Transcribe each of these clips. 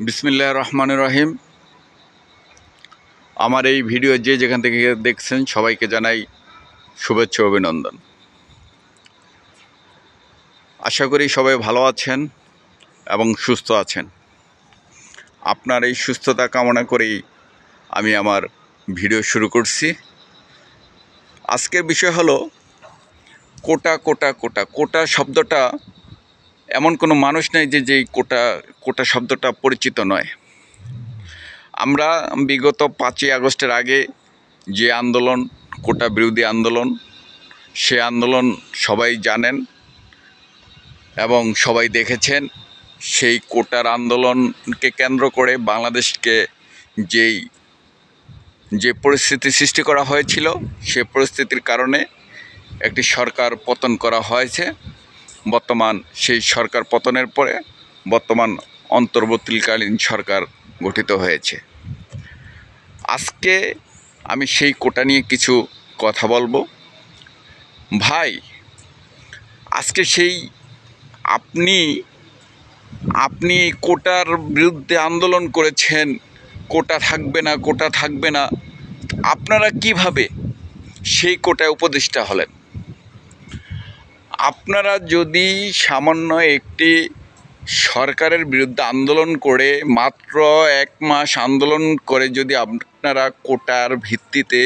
বিসমিল্লাহির রহমানির রহিম। আমার এই ভিডিও যে যেখান থেকে দেখছেন সবাইকে জানাই শুভেচ্ছা ও অভিনন্দন। আশা করি সবাই ভালো আছেন এবং সুস্থ আছেন। আপনার এই সুস্থতা কামনা করেই আমি আমার ভিডিও শুরু করছি। আজকের বিষয় হলো কোটা কোটা কোটা কোটা শব্দটা এমন কোনো মানুষ নেই যে যেই কোটা কোটা শব্দটা পরিচিত নয়। আমরা বিগত 5ই আগস্টের আগে যে আন্দোলন, কোটা বিরোধী আন্দোলন, সে আন্দোলন সবাই জানেন এবং সবাই দেখেছেন। সেই কোটার আন্দোলনকে কেন্দ্র করে বাংলাদেশকে যে পরিস্থিতি সৃষ্টি করা হয়েছিল, সে পরিস্থিতির কারণে একটি সরকার পতন করা হয়েছে। বর্তমান সেই সরকার পতনের পরে বর্তমান অন্তর্বর্তীকালীন সরকার গঠিত হয়েছে। আজকে আমি সেই কোটা নিয়ে কিছু কথা বলবো। ভাই, আজকে সেই আপনি কোটার বিরুদ্ধে আন্দোলন করেছেন, কোটা থাকবে না, কোটা থাকবে না। আপনারা কিভাবে সেই কোটায় উপদেষ্টা হলেন? আপনারা যদি সামান্য একটি সরকারের বিরুদ্ধে আন্দোলন করে, মাত্র 1 মাস আন্দোলন করে যদি আপনারা কোটার ভিত্তিতে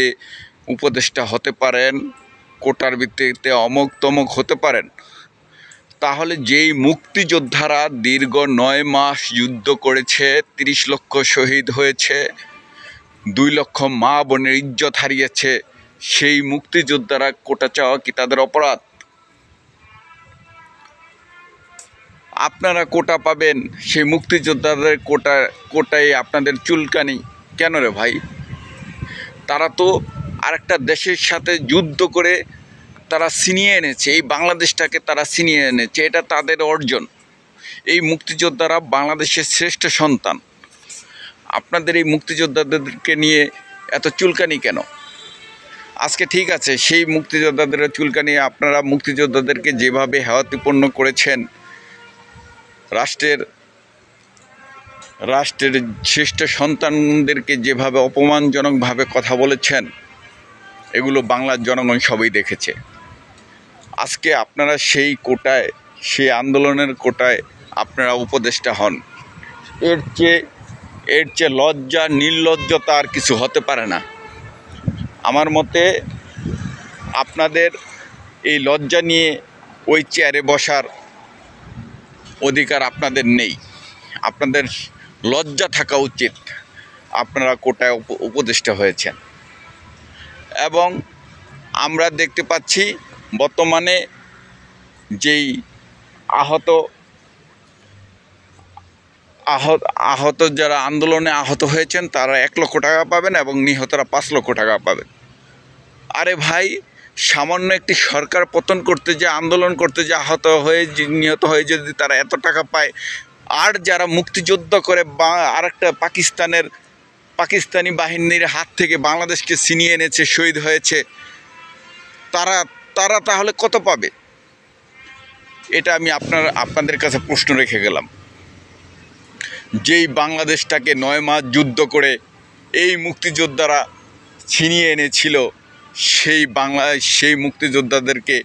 উপদেষ্টা হতে পারেন, কোটার ভিত্তিতে অমুক তমুক হতে পারেন, তাহলে যেই মুক্তিযোদ্ধারা দীর্ঘ 9 মাস যুদ্ধ করেছে, 30 লক্ষ শহীদ হয়েছে, 2 লক্ষ মা বোনের ইজ্জত হারিয়েছে, সেই মুক্তিযোদ্ধারা কোটা চাওয়া কি তাদের অপরাধ? আপনারা কোটা পাবেন, সেই মুক্তিযোদ্ধাদের কোটায় আপনাদের চুলকানি কেন রে ভাই? তারা তো আরেকটা দেশের সাথে যুদ্ধ করে তারা ছিনিয়ে এনেছে, এই বাংলাদেশটাকে তারা ছিনিয়ে এনেছে, এটা তাদের অর্জন। এই মুক্তিযোদ্ধারা বাংলাদেশের শ্রেষ্ঠ সন্তান। আপনাদের এই মুক্তিযোদ্ধাদেরকে নিয়ে এত চুলকানি কেন? আজকে ঠিক আছে, সেই মুক্তিযোদ্ধাদের চুলকানি, আপনারা মুক্তিযোদ্ধাদেরকে যেভাবে হেয়তিপূর্ণ করেছেন, রাষ্ট্রের শ্রেষ্ঠ সন্তানদেরকে যেভাবে অপমানজনকভাবে কথা বলেছেন, এগুলো বাংলার জনগণ সবই দেখেছে। আজকে আপনারা সেই কোটায়, সেই আন্দোলনের কোটায় আপনারা উপদেষ্টা হন। এর চেয়ে লজ্জা, নির্লজ্জতা আর কিছু হতে পারে না। আমার মতে আপনাদের এই লজ্জা নিয়ে ওই চেয়ারে বসার অধিকার আপনাদের নেই। আপনাদের লজ্জা থাকা উচিত। আপনারা কোটায় উপদেষ্টা হয়েছেন এবং আমরা দেখতে পাচ্ছি বর্তমানে যেই আহত যারা আন্দোলনে আহত হয়েছেন, তারা 1 লক্ষ টাকা পাবেন এবং নিহতরা 5 লক্ষ টাকা পাবেন। আরে ভাই, সামান্য একটি সরকার পতন করতে, যে আন্দোলন করতে, যে নিহত হয়ে যদি তারা এত টাকা পায়, আর যারা মুক্তিযুদ্ধ করে বা আরেকটা পাকিস্তানি বাহিনীর হাত থেকে বাংলাদেশকে ছিনিয়ে এনেছে, শহীদ হয়েছে, তারা তাহলে কত পাবে? এটা আমি আপনাদের কাছে প্রশ্ন রেখে গেলাম। যেই বাংলাদেশটাকে 9 মাস যুদ্ধ করে এই মুক্তিযোদ্ধারা ছিনিয়ে এনেছিল, সেই মুক্তিযোদ্ধাদেরকে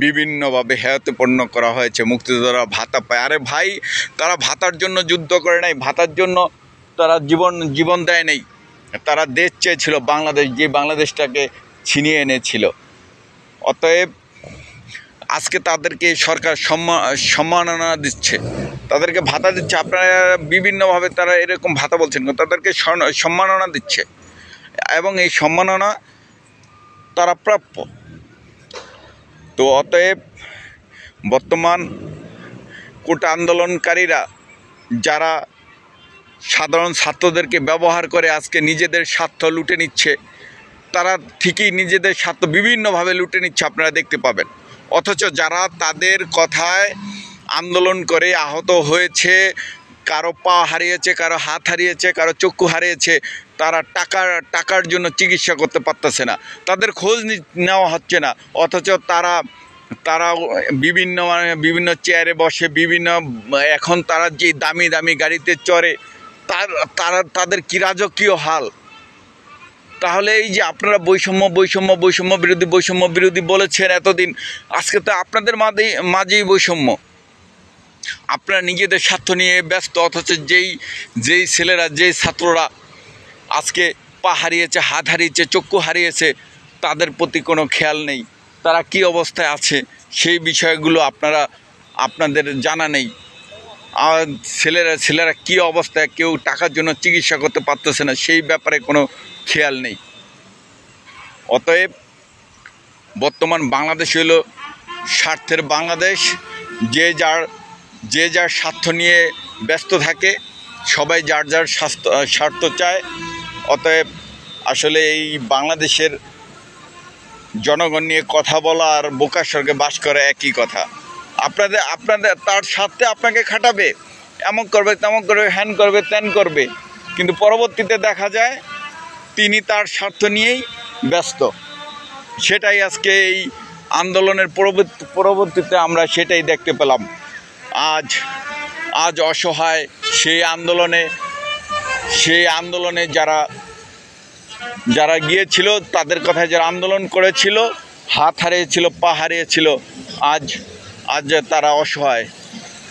বিভিন্নভাবে হেয়তিপূর্ণ করা হয়েছে। মুক্তিযোদ্ধারা ভাতা পায়। আরে ভাই, তারা ভাতার জন্য যুদ্ধ করে নাই, ভাতার জন্য তারা জীবন দেয় নাই। তারা দেশ চেয়েছিল বাংলাদেশ, যে বাংলাদেশটাকে ছিনিয়ে এনেছিল। অতএব আজকে তাদেরকে সরকার সম্মাননা দিচ্ছে, তাদেরকে ভাতা দিচ্ছে। আপনারা বিভিন্নভাবে তারা এরকম ভাতা বলছেন, তাদেরকে সম্মাননা দিচ্ছে এবং এই সম্মাননা তারা প্রাপ্য। তো অতএব বর্তমান কোটা আন্দোলনকারীরা যারা সাধারণ ছাত্রদেরকে ব্যবহার করে আজকে নিজেদের স্বার্থ লুটে নিচ্ছে, তারা ঠিকই নিজেদের স্বার্থ বিভিন্নভাবে লুটে নিচ্ছে, আপনারা দেখতে পাবেন। অথচ যারা তাদের কথায় আন্দোলন করে আহত হয়েছে, কারো পা হারিয়েছে, কারো হাত হারিয়েছে, কারো চক্ষু হারিয়েছে, তারা টাকার জন্য চিকিৎসা করতে পারতেছে না, তাদের খোঁজ নেওয়া হচ্ছে না। অথচ তারা বিভিন্ন চেয়ারে বসে, এখন তারা যে দামি দামি গাড়িতে চড়ে, তাদের কি রাজকীয় হাল। তাহলে এই যে আপনারা বৈষম্য বিরোধী বলেছেন এতদিন, আজকে তো আপনাদের মাঝেই বৈষম্য। আপনারা নিজেদের স্বার্থ নিয়ে ব্যস্ত, অথচ যেই ছেলেরা, যেই ছাত্ররা আজকে পা হারিয়েছে, হাত হারিয়েছে, চক্ষু হারিয়েছে, তাদের প্রতি কোনো খেয়াল নেই। তারা কি অবস্থায় আছে সেই বিষয়গুলো আপনাদের জানা নেই। আর ছেলেরা কি অবস্থায়, কেউ টাকার জন্য চিকিৎসা করতে পারতেছে না, সেই ব্যাপারে কোনো খেয়াল নেই। অতএব বর্তমান বাংলাদেশ হলো স্বার্থের বাংলাদেশ। যে যার স্বার্থ নিয়ে ব্যস্ত থাকে, সবাই যার স্বার্থ চায়। অতএব আসলে এই বাংলাদেশের জনগণ নিয়ে কথা বলা আর বোকার স্বর্গে বাস করা একই কথা। আপনাদের তার স্বার্থে আপনাকে খাটাবে, এমন করবে, তেমন করবে, হ্যান করবে, ত্যান করবে, কিন্তু পরবর্তীতে দেখা যায় তিনি তার স্বার্থ নিয়েই ব্যস্ত। সেটাই আজকে এই আন্দোলনের পরবর্তীতে আমরা সেটাই দেখতে পেলাম। আজ অসহায় সেই আন্দোলনে যারা গিয়েছিল, তাদের কথায় যারা আন্দোলন করেছিল, হাত হারিয়েছিল, পা হারিয়েছিল, আজ তারা অসহায়,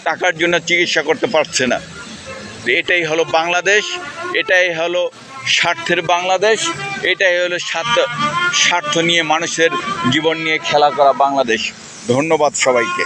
টাকার জন্য চিকিৎসা করতে পারছে না। এটাই হলো বাংলাদেশ, এটাই হলো স্বার্থের বাংলাদেশ, এটাই হলো স্বার্থ নিয়ে মানুষের জীবন নিয়ে খেলা করা বাংলাদেশ। ধন্যবাদ সবাইকে।